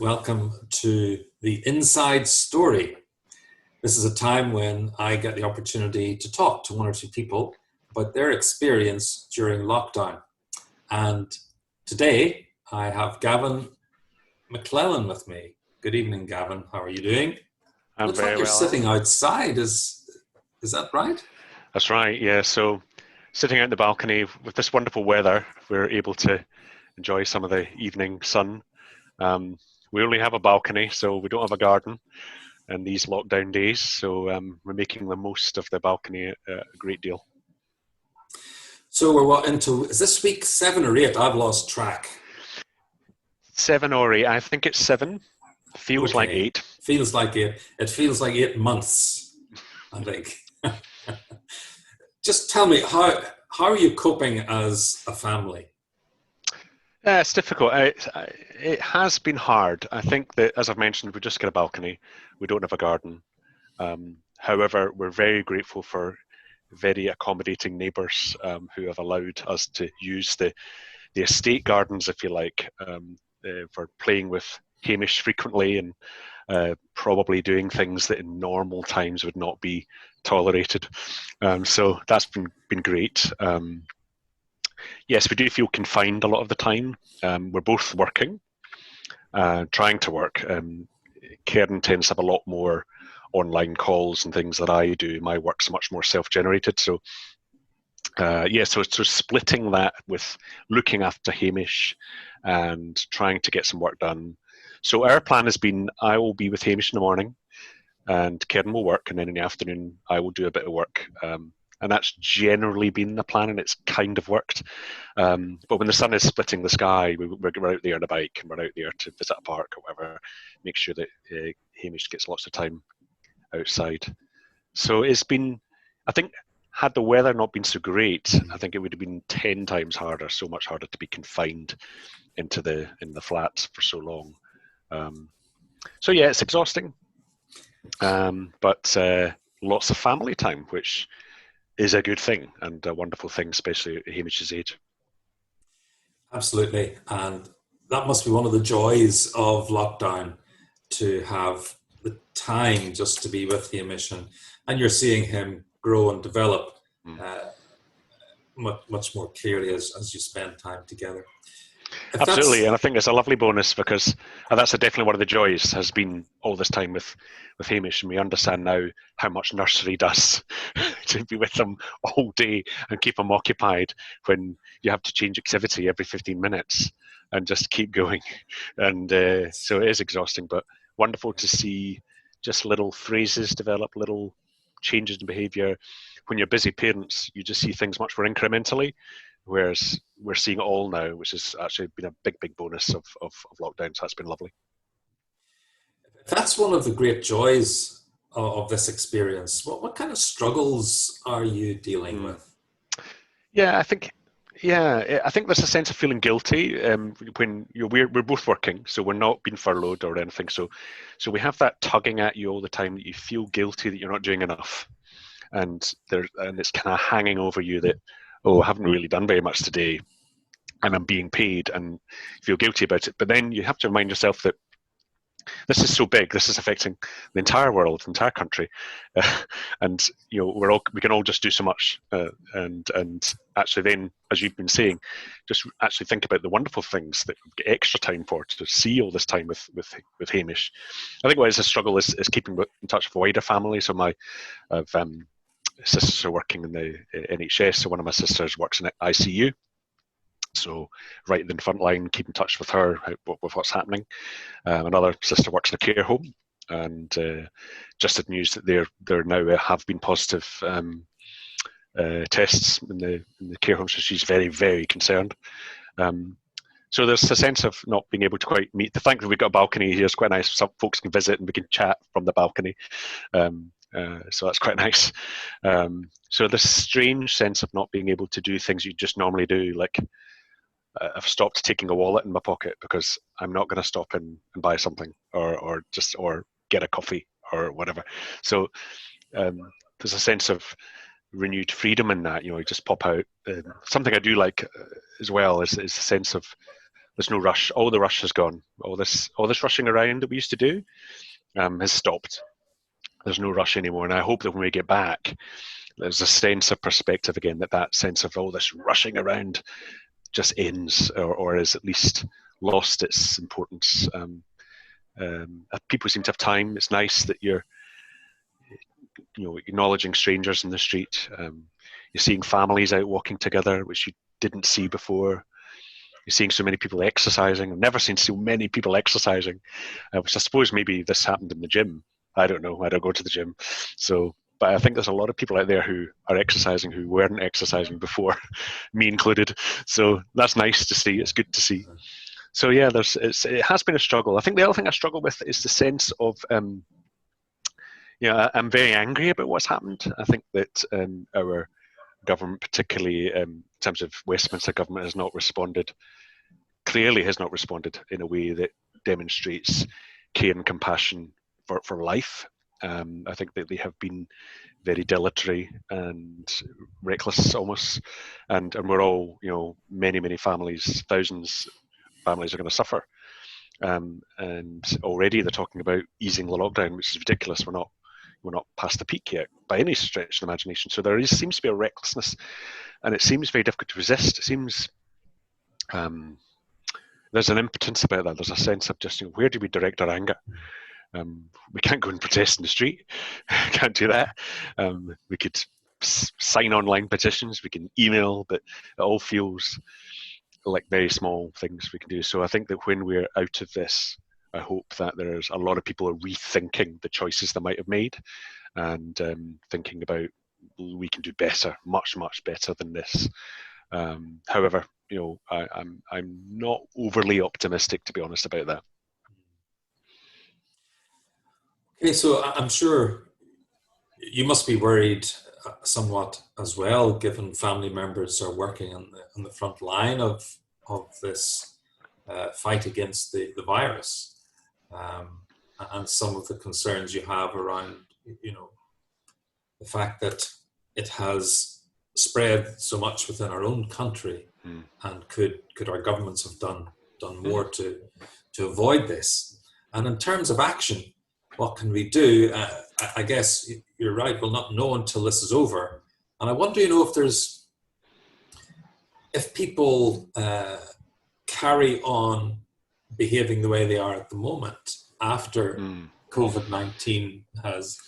welcome to the Inside Story. This is a time when I get the opportunity to talk to one or two people about their experience during lockdown. And today I have Gavin McLellan with me. Good evening, Gavin. How are you doing? I'm Looks very like you're well. sitting outside. Is that right? That's right, yeah. So sitting out in the balcony with this wonderful weather, we're able to enjoy some of the evening sun. We only have a balcony, so we don't have a garden in these lockdown days. So we're making the most of the balcony a great deal. So we're is this week 7 or 8? I've lost track. 7 or 8, I think it's 7. Feels like 8. Feels like 8. It feels like 8 months, I think. Just tell me, how are you coping as a family? It's difficult. It has been hard. I think that, as I've mentioned, we just get a balcony. We don't have a garden. However, we're very grateful for very accommodating neighbours who have allowed us to use the estate gardens, if you like, for playing with Hamish frequently and probably doing things that in normal times would not be tolerated. So that's been great. Yes, we do feel confined a lot of the time. We're both working, trying to work. Karen tends to have a lot more online calls and things that I do. My work's much more self-generated. So so splitting that with looking after Hamish and trying to get some work done. So our plan has been, I will be with Hamish in the morning and Karen will work, and then in the afternoon I will do a bit of work. And that's generally been the plan, and it's kind of worked. But when the sun is splitting the sky, we're out there on a bike, and we're out there to visit a park or whatever, make sure that Hamish gets lots of time outside. So it's been, I think, had the weather not been so great, I think it would have been 10 times harder, so much harder to be confined in the flats for so long. So yeah, it's exhausting, but lots of family time, which is a good thing and a wonderful thing, especially at Hamish's age. Absolutely, and that must be one of the joys of lockdown, to have the time just to be with Hamish, and you're seeing him grow and develop much more clearly as you spend time together. Absolutely, and I think it's a lovely bonus because that's definitely one of the joys, has been all this time with Hamish, and we understand now how much nursery does to be with them all day and keep them occupied when you have to change activity every 15 minutes and just keep going. And so it is exhausting, but wonderful to see just little phrases develop, little changes in behaviour. When you're busy parents, you just see things much more incrementally, whereas we're seeing it all now, which has actually been a big bonus of lockdown. So that's been lovely. That's one of the great joys of this experience. What kind of struggles are you dealing with? Yeah, I think there's a sense of feeling guilty when we're both working, so we're not being furloughed or anything. So we have that tugging at you all the time, that you feel guilty that you're not doing enough, and it's kind of hanging over you that, I haven't really done very much today, and I'm being paid, and feel guilty about it. But then you have to remind yourself that this is so big. This is affecting the entire world, the entire country, and we can all just do so much. And actually, then, as you've been saying, just actually think about the wonderful things that we get extra time for, to see all this time with Hamish. I think what is a struggle is keeping in touch with a wider family. So I've sisters are working in the NHS. So one of my sisters works in ICU. So right in the front line, keep in touch with her with what's happening. Another sister works in a care home, and just had news that there now have been positive tests in the care home, so she's very, very concerned. So there's a sense of not being able to quite meet. The fact that we've got a balcony here is quite nice. Some folks can visit and we can chat from the balcony. So that's quite nice. So this strange sense of not being able to do things you just normally do, like I've stopped taking a wallet in my pocket because I'm not going to stop and buy something or get a coffee or whatever. So there's a sense of renewed freedom in that. You just pop out. Something I do like as well is the sense of there's no rush. All the rush has gone. All this rushing around that we used to do has stopped. There's no rush anymore, and I hope that when we get back, there's a sense of perspective again, that sense of all this rushing around just ends, or is at least lost its importance. People seem to have time. It's nice that you're acknowledging strangers in the street. You're seeing families out walking together, which you didn't see before. You're seeing so many people exercising. I've never seen so many people exercising, which I suppose maybe this happened in the gym. I don't know. I don't go to the gym. But I think there's a lot of people out there who are exercising who weren't exercising before, me included. So that's nice to see. It's good to see. So yeah, it has been a struggle. I think the other thing I struggle with is the sense of, I'm very angry about what's happened. I think that our government, particularly in terms of Westminster government, has not responded in a way that demonstrates care and compassion for life. I think that they have been very dilatory and reckless almost, and we're all, many families, thousands of families are going to suffer. And already they're talking about easing the lockdown, which is ridiculous. We're not past the peak yet by any stretch of the imagination. So seems to be a recklessness, and it seems very difficult to resist. It seems there's an impotence about that. There's a sense of just, where do we direct our anger? We can't go and protest in the street. Can't do that. We could sign online petitions. We can email, but it all feels like very small things we can do. So I think that when we're out of this, I hope that there's a lot of people are rethinking the choices they might have made, and thinking about, we can do better, much better than this. However, I'm not overly optimistic, to be honest, about that. Okay, so I'm sure you must be worried somewhat as well, given family members are working on the front line of this fight against the virus, and some of the concerns you have around, the fact that it has spread so much within our own country, and could our governments have done more to avoid this? And in terms of action, what can we do? I guess you're right, we'll not know until this is over. And I wonder, if people carry on behaving the way they are at the moment, after COVID-19 has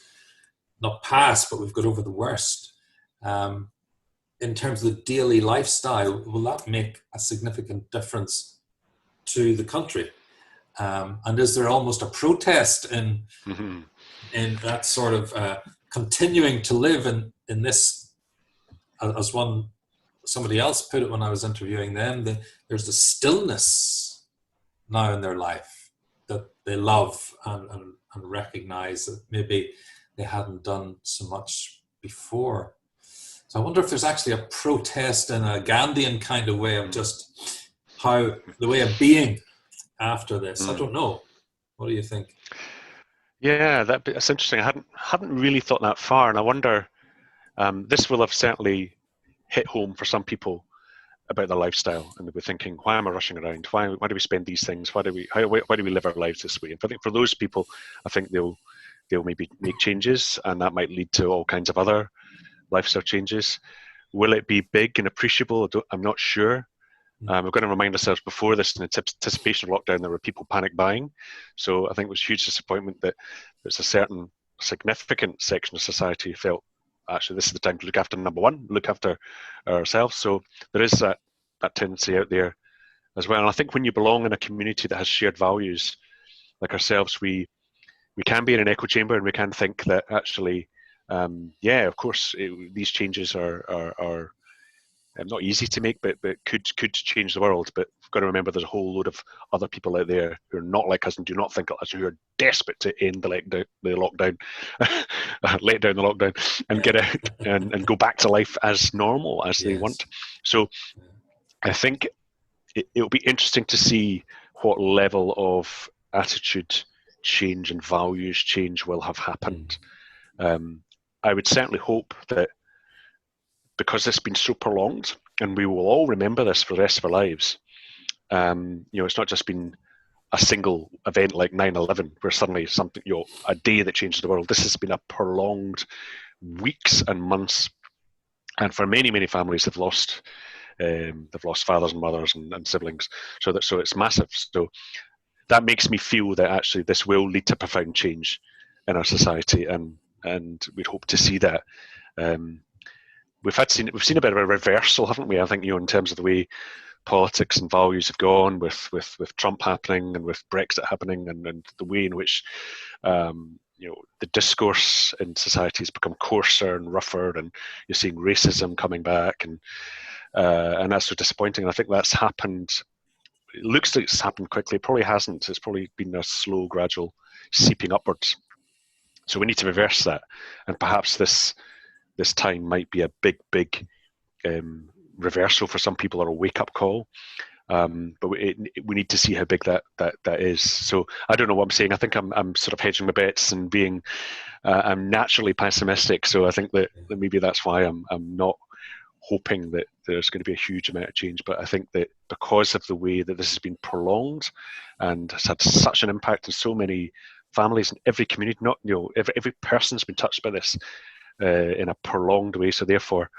not passed, but we've got over the worst, in terms of the daily lifestyle, will that make a significant difference to the country? And is there almost a protest in that sort of continuing to live in this, as somebody else put it when I was interviewing them, there's the stillness now in their life that they love and recognize that maybe they hadn't done so much before. So I wonder if there's actually a protest in a Gandhian kind of way of just the way of being after this. I don't know. What do you think? Yeah, that's interesting. I hadn't really thought that far, and I wonder, this will have certainly hit home for some people about their lifestyle, and they'll be thinking, why am I rushing around? Why do we spend these things? Why do we live our lives this way? And I think for those people, I think they'll maybe make changes, and that might lead to all kinds of other lifestyle changes. Will it be big and appreciable? I'm not sure. We're going to remind ourselves, before this, in anticipation of lockdown, there were people panic buying. So I think it was a huge disappointment that there's a certain significant section of society who felt, actually, this is the time to look after number one, look after ourselves. So there is that tendency out there as well. And I think when you belong in a community that has shared values like ourselves, we can be in an echo chamber, and we can think that actually, of course, these changes are not easy to make, but could change the world. But we've got to remember there's a whole load of other people out there who are not like us and do not think like us, who are desperate to end the lockdown, let down the lockdown, and get out and go back to life as normal as they want. So I think it'll be interesting to see what level of attitude change and values change will have happened. I would certainly hope that, because it's been so prolonged, and we will all remember this for the rest of our lives, It's not just been a single event like 9/11 where suddenly something, a day that changes the world. This has been a prolonged weeks and months, and for many, many families, they've lost fathers and mothers and siblings. So it's massive. So that makes me feel that actually this will lead to profound change in our society, and we'd hope to see that. We've seen a bit of a reversal, haven't we? I think, in terms of the way politics and values have gone with Trump happening and with Brexit happening, and the way in which the discourse in society has become coarser and rougher, and you're seeing racism coming back, and that's so disappointing. And I think that's happened. It looks like it's happened quickly. It probably hasn't. It's probably been a slow, gradual seeping upwards. So we need to reverse that, and perhaps this time might be a big reversal for some people, or a wake-up call. But we need to see how big that is. So I don't know what I'm saying. I think I'm sort of hedging my bets and being I'm naturally pessimistic. So I think that maybe that's why I'm not hoping that there's going to be a huge amount of change. But I think that because of the way that this has been prolonged and has had such an impact on so many families in every community, every person's been touched by this in a prolonged way. So therefore,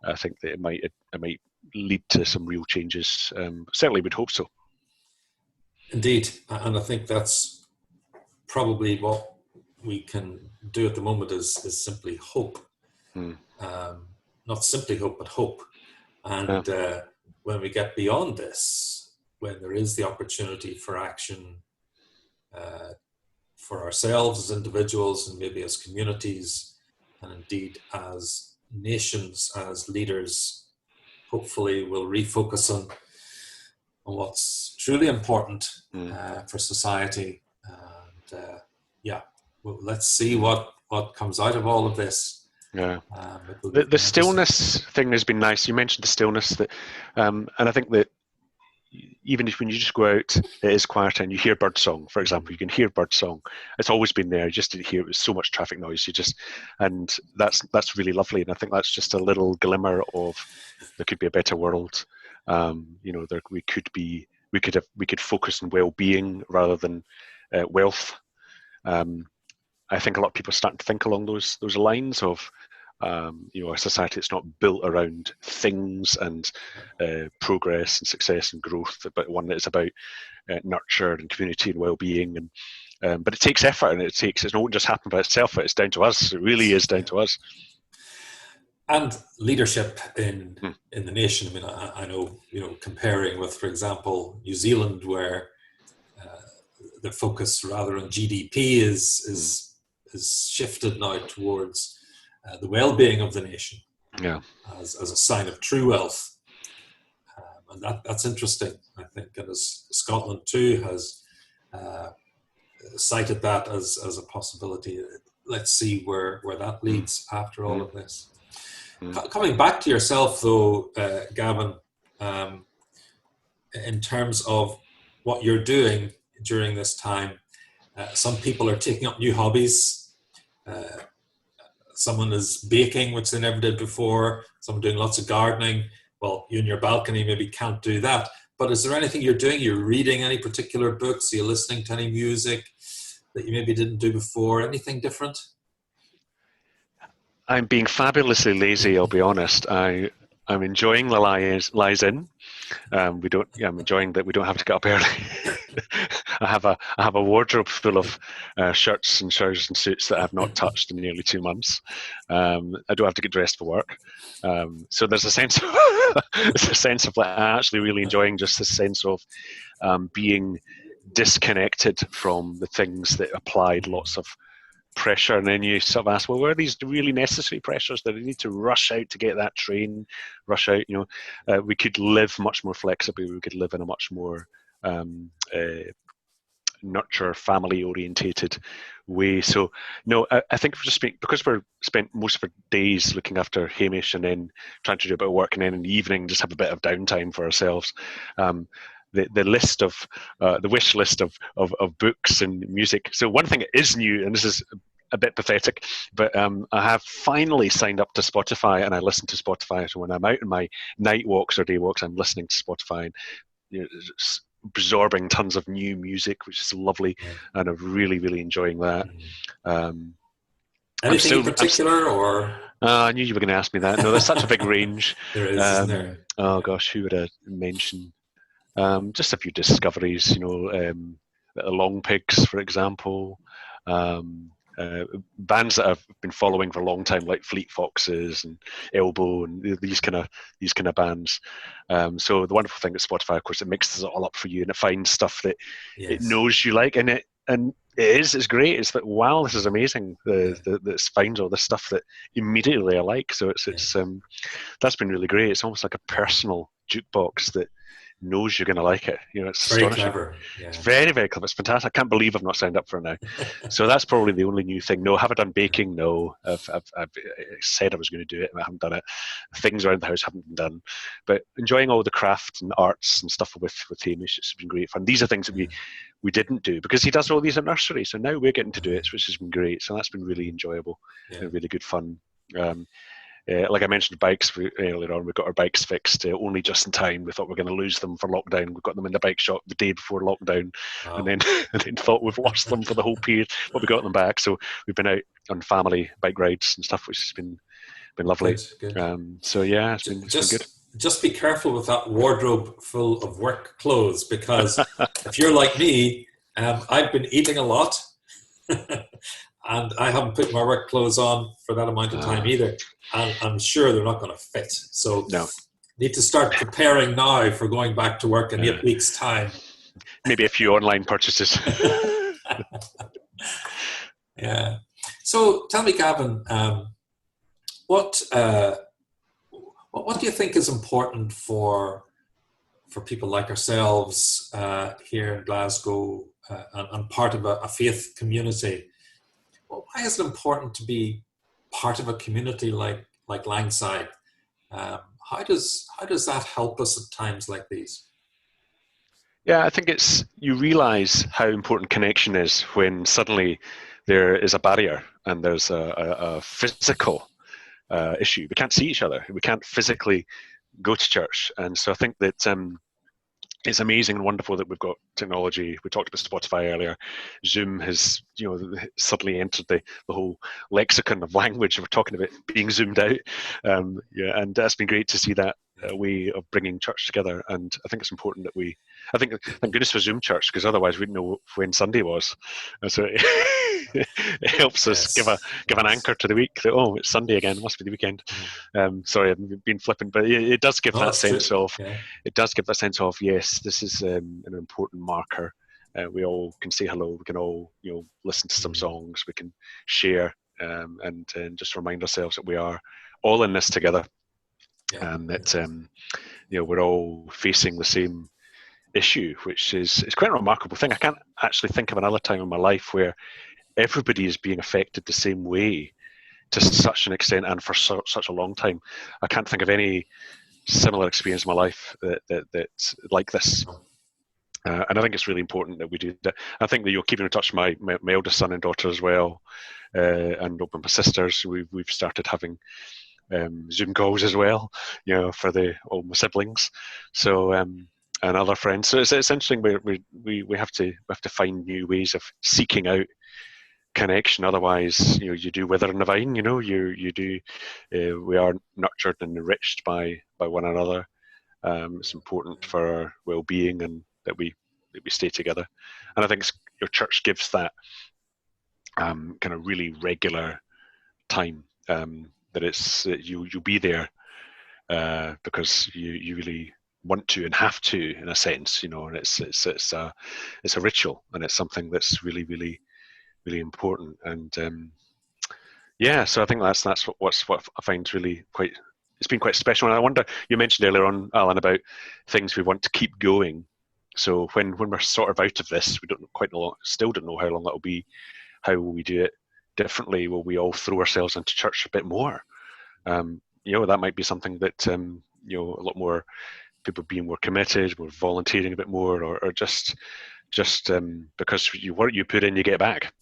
I think that it might lead to some real changes. Certainly would hope so. Indeed, and I think that's probably what we can do at the moment is simply hope. Not simply hope, but hope. And when we get beyond this, when there is the opportunity for action for ourselves as individuals, and maybe as communities, and indeed as nations, as leaders, hopefully we'll refocus on what's truly important for society. And well, let's see what comes out of all of this. Yeah, the stillness thing has been nice. You mentioned the stillness and I think that even when you just go out, it is quieter, and you hear birdsong, for example. You can hear birdsong. It's always been there. You just didn't hear it. It was so much traffic noise. And that's really lovely. And I think that's just a little glimmer of there could be a better world. We could focus on well-being rather than wealth. I think a lot of people are starting to think along those lines of, a society that's not built around things and progress and success and growth, but one that is about nurture and community and well-being. And but it takes effort, and it won't just happen by itself. It's down to us. It really is down to us. And leadership in the nation. I mean, I know, comparing with, for example, New Zealand, where the focus rather on GDP is shifted now towards the well-being of the nation, as a sign of true wealth, and that's interesting. I think, and as Scotland too has cited that as a possibility. Let's see where that leads after all of this. Coming back to yourself, though, Gavin, in terms of what you're doing during this time, some people are taking up new hobbies. Someone is baking, which they never did before. Someone doing lots of gardening. Well, you in your balcony maybe can't do that. But is there anything you're doing? You're reading any particular books? Are you listening to any music that you maybe didn't do before? Anything different? I'm being fabulously lazy, I'll be honest. I'm enjoying the lies in. I'm enjoying that we don't have to get up early. I have a wardrobe full of shirts and trousers and suits that I've not touched in nearly 2 months. I don't have to get dressed for work. So there's a sense of like actually really enjoying just the sense of being disconnected from the things that applied lots of pressure, and then you sort of ask, well, where are these really necessary pressures that I need to rush out to get that train, rush out? We could live much more flexibly. We could live in a much more nurture, family orientated way. So no, I think because we're spent most of our days looking after Hamish and then trying to do a bit of work, and then in the evening just have a bit of downtime for ourselves. The list of the wish list of books and music. So one thing that is new, and this is a bit pathetic, but I have finally signed up to Spotify, and I listen to Spotify. So when I'm out on my night walks or day walks, I'm listening to Spotify. And absorbing tons of new music, which is lovely, and I'm really, really enjoying that. Anything in particular, or? I knew you were going to ask me that. No, there's such a big range. There is, isn't there? Oh gosh, who would I mention? Just a few discoveries, the Long Pigs, for example. Bands that I've been following for a long time, like Fleet Foxes and Elbow, and these kind of bands. So the wonderful thing with Spotify, of course, it mixes it all up for you, and it finds stuff that it knows you like, and it's great. It's like, wow, this is amazing. It finds all this stuff that immediately I like. So it's that's been really great. It's almost like a personal jukebox that knows you're going to like it. It's very astonishing. Clever. Yeah. It's very, very clever. It's fantastic. I can't believe I've not signed up for it now. So that's probably the only new thing. No, have I done baking? No. I've said I was going to do it, and I haven't done it. Things around the house haven't been done. But enjoying all the craft and arts and stuff with Hamish, it's been great fun. These are things that we didn't do because he does all these at nursery. So now we're getting to do it, which has been great. So that's been really enjoyable and really good fun. Like I mentioned, bikes earlier on, we got our bikes fixed only just in time. We thought we were going to lose them for lockdown. We got them in the bike shop the day before lockdown, and then thought we've lost them for the whole period. But we got them back, so we've been out on family bike rides and stuff, which has been lovely. Good. So yeah, it's been good. Just be careful with that wardrobe full of work clothes, because if you're like me, I've been eating a lot. And I haven't put my work clothes on for that amount of time either. And I'm sure they're not going to fit. So need to start preparing now for going back to work in 8 weeks' time. Maybe a few online purchases. Yeah. So tell me, Gavin, what do you think is important for people like ourselves here in Glasgow and part of a faith community? Well, why is it important to be part of a community like Langside? How does that help us at times like these? Yeah, I think you realise how important connection is when suddenly there is a barrier and there's a physical issue. We can't see each other. We can't physically go to church, and so I think that it's amazing and wonderful that we've got technology. We talked about Spotify earlier. Zoom has, suddenly entered the whole lexicon of language. We're talking about being zoomed out. And it's been great to see that way of bringing church together. And I think it's important that thank goodness for Zoom church, because otherwise we didn't know when Sunday was. And so it helps us give an anchor to the week that, it's Sunday again, it must be the weekend. Sorry, I've been flippant, but it does give that sense of, it does give that sense of, yes, this is an important marker. We all can say hello, we can all, listen to some songs, we can share and just remind ourselves that we are all in this together. And that we're all facing the same issue, which is quite a remarkable thing. I can't actually think of another time in my life where everybody is being affected the same way to such an extent and for such a long time. I can't think of any similar experience in my life that's like this. And I think it's really important that we do that. I think that you're keeping in touch with my eldest son and daughter as well, and with my sisters. We've started having Zoom calls as well, for all my siblings. So and other friends. So it's interesting. We have to find new ways of seeking out connection. Otherwise, you do wither in the vine. You do. We are nurtured and enriched by one another. It's important for our well-being and that we stay together. And I think your church gives that kind of really regular time. That you'll be there because you really want to and have to, in a sense, and it's a ritual, and it's something that's really, really, really important. And so I think that's what I find really it's been quite special. And I wonder, you mentioned earlier on, Alan, about things we want to keep going. So when we're sort of out of this, we still don't know how long that'll be. How will we do it differently? Will we all throw ourselves into church a bit more? That might be something that a lot more people being more committed, more volunteering a bit more, or just because what you put in, you get back.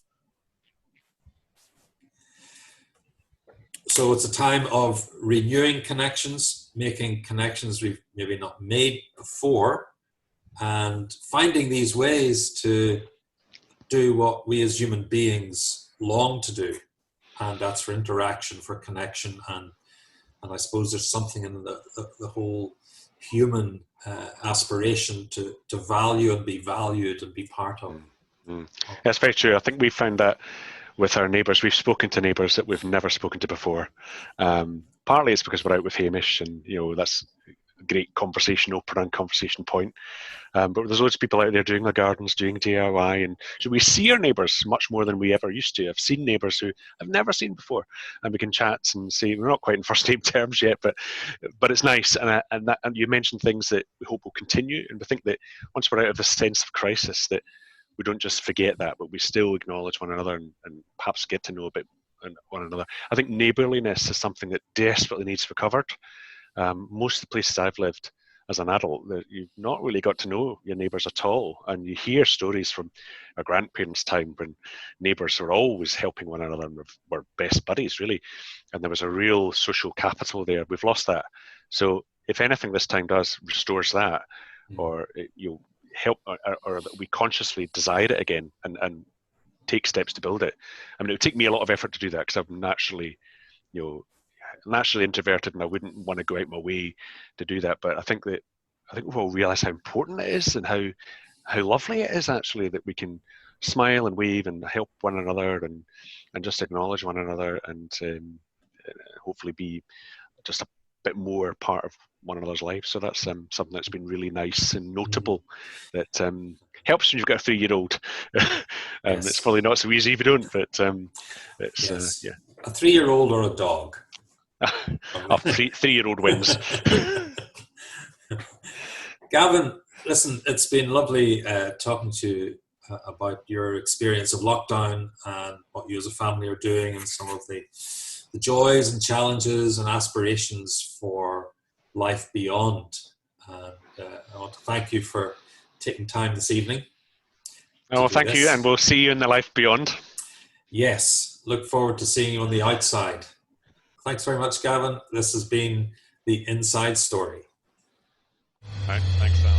So it's a time of renewing connections, making connections we've maybe not made before, and finding these ways to do what we as human beings long to do, and that's for interaction, for connection, and I suppose there's something in the whole human aspiration to value and be valued and be part of. That's very true. I think we found that with our neighbours. We've spoken to neighbours that we've never spoken to before. Partly it's because we're out with Hamish, and that's a great conversation opener and conversation point. But there's loads of people out there doing their gardens, doing DIY, and so we see our neighbours much more than we ever used to. I've seen neighbours who I've never seen before, and we can chat and see. We're not quite in first name terms yet, but it's nice. And you mentioned things that we hope will continue, and we think that once we're out of this sense of crisis, that we don't just forget that, but we still acknowledge one another and perhaps get to know a bit one another. I think neighbourliness is something that desperately needs recovered. Most of the places I've lived as an adult, that you've not really got to know your neighbours at all, and you hear stories from our grandparents' time when neighbours were always helping one another and were best buddies, really, and there was a real social capital there. We've lost that. So if anything this time restores that, or you'll help, or that we consciously desire it again and take steps to build it. I mean, it would take me a lot of effort to do that because I'm naturally introverted, and I wouldn't want to go out my way to do that. But I think we'll realise how important it is, and how lovely it is actually that we can smile and wave and help one another and just acknowledge one another, and hopefully be just a bit more part of one another's lives. So that's something that's been really nice and notable, that helps when you've got a 3-year-old. Yes. It's probably not so easy if you don't, but it's yes. yeah. A 3-year-old or a dog? A 3-year-old wins. Gavin, listen, it's been lovely talking to you about your experience of lockdown and what you as a family are doing, and some of the joys and challenges and aspirations for life beyond. And I want to thank you for taking time this evening. Oh, thank you, and we'll see you in the life beyond. Yes, look forward to seeing you on the outside. Thanks very much, Gavin. This has been The Inside Story. All right, thanks, Sam.